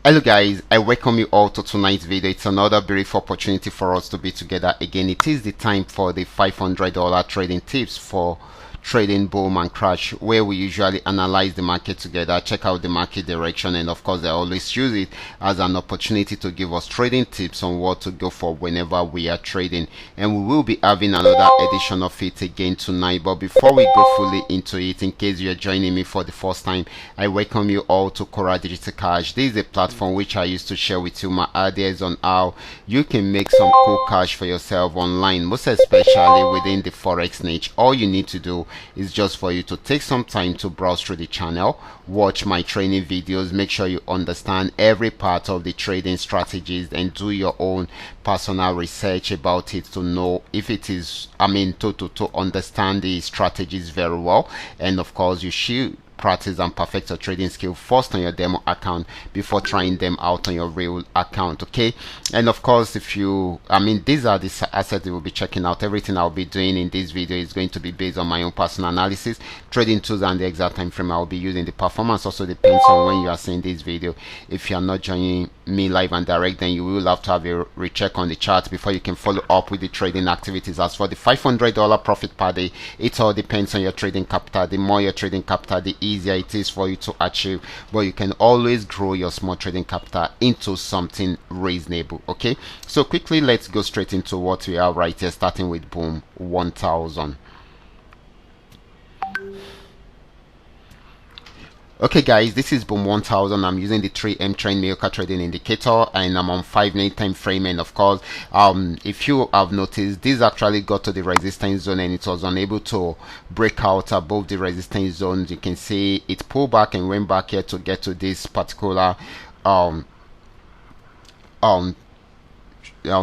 Hello guys, I welcome you all to tonight's video. It's another beautiful opportunity for us to be together again. It is the time for the $500 trading tips for trading boom and crash, where we usually analyze the market together, check out the market direction, and of course I always use it as an opportunity to give us trading tips on what to go for whenever we are trading. And we will be having another edition of it again tonight. But before we go fully into it, in case you're joining me for the first time, I welcome you all to Qora detectorK. This is a platform which I used to share with you my ideas on how you can make some cool cash for yourself online, most especially within the forex niche. All you need to do is just for you to take some time to browse through the channel, watch my training videos, make sure you understand every part of the trading strategies, and do your own personal research about it to know if it is, to understand the strategies very well. And of course you should practice and perfect your trading skill first on your demo account before trying them out on your real account. Okay, and of course, if you these are the assets you will be checking out. Everything I'll be doing in this video is going to be based on my own personal analysis, trading tools, and the exact time frame I'll be using. The performance also depends on when you are seeing this video. If you are not joining me live and direct, then you will have to have a recheck on the chart before you can follow up with the trading activities. As for the $500 profit per day, it all depends on your trading capital. The more your trading capital, the easier it is for you to achieve, but you can always grow your small trading capital into something reasonable. Okay, so quickly let's go straight into what we have right here, starting with boom 1000. Okay guys, this is boom 1000. I'm using the 3M trend Mayoka trading indicator, and I'm on 5-minute time frame. And of course, if you have noticed, this actually got to the resistance zone and it was unable to break out above the resistance zone. You can see it pulled back and went back here to get to this particular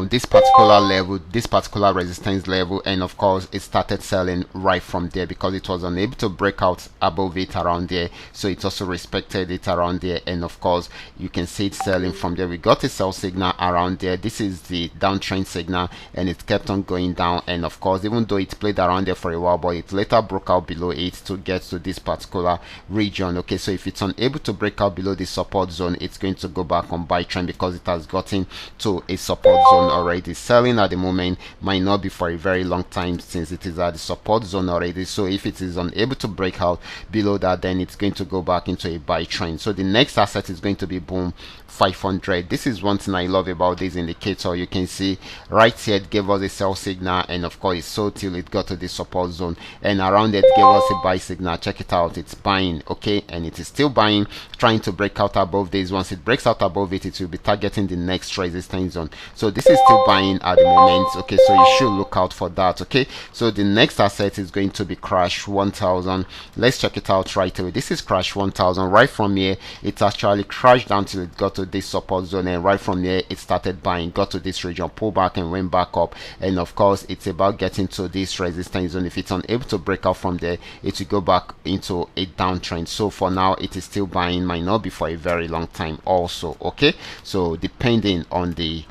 this particular level, this particular resistance level, and of course it started selling right from there because it was unable to break out above it around there, so it also respected it around there, and of course you can see it selling from there. We got a sell signal around there. This is the downtrend signal, and it kept on going down, and of course even though it played around there for a while, but it later broke out below it to get to this particular region. Okay, so if it's unable to break out below the support zone, it's going to go back on buy trend because it has gotten to a support zone already. Selling at the moment might not be for a very long time since it is at the support zone already. So if it is unable to break out below that, then it's going to go back into a buy trend. So the next asset is going to be boom 500. This is one thing I love about this indicator. You can see right here it gave us a sell signal, and of course it sold till it got to the support zone, and around it gave us a buy signal. Check it out, it's buying. Okay, and it is still buying, trying to break out above this. Once it breaks out above it, it will be targeting the next resistance zone. So this is still buying at the moment. Okay, so you should look out for that. Okay, so the next asset is going to be crash 1000. Let's check it out right away. This is crash 1000. Right from here it actually crashed down till it got to this support zone, and right from there it started buying, got to this region, pulled back and went back up, and of course it's about getting to this resistance zone. If it's unable to break out from there, it will go back into a downtrend. So for now it is still buying, might not be for a very long time also. Okay, so depending on the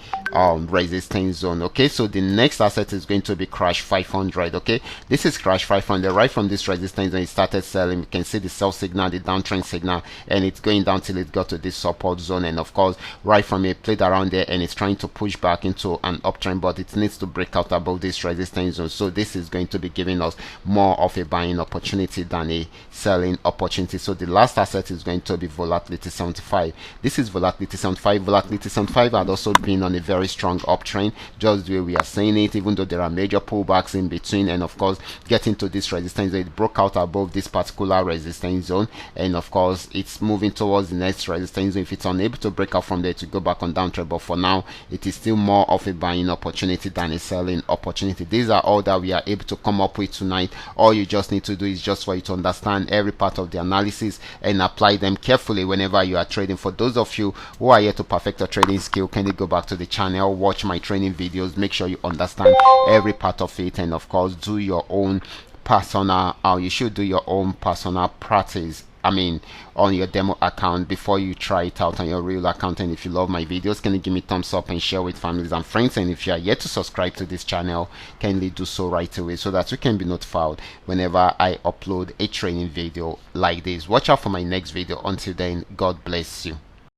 resistance zone. Okay, so the next asset is going to be crash 500. Okay, this is crash 500. Right from this resistance zone it started selling. You can see the sell signal, the downtrend signal, and it's going down till it got to this support zone, and of course right from here it played around there and it's trying to push back into an uptrend, but it needs to break out above this resistance zone. So this is going to be giving us more of a buying opportunity than a selling opportunity. So the last asset is going to be volatility 75. This is volatility 75. Volatility 75 had also been on a very strong uptrend, just the way we are saying it, even though there are major pullbacks in between, and of course getting to this resistance zone, it broke out above this particular resistance zone, and of course it's moving towards the next resistance zone. If it's unable to break out from there, to go back on downtrend, but for now it is still more of a buying opportunity than a selling opportunity. These are all that we are able to come up with tonight. All you just need to do is just for you to understand every part of the analysis and apply them carefully whenever you are trading. For those of you who are here to perfect your trading skill, can you go back to the channel, watch my training videos, make sure you understand every part of it, and of course do your own personal you should do your own personal practice on your demo account before you try it out on your real account. And if you love my videos, can you give me thumbs up and share with families and friends? And if you are yet to subscribe to this channel, kindly do so right away so that you can be notified whenever I upload a training video like this. Watch out for my next video. Until then, God bless you.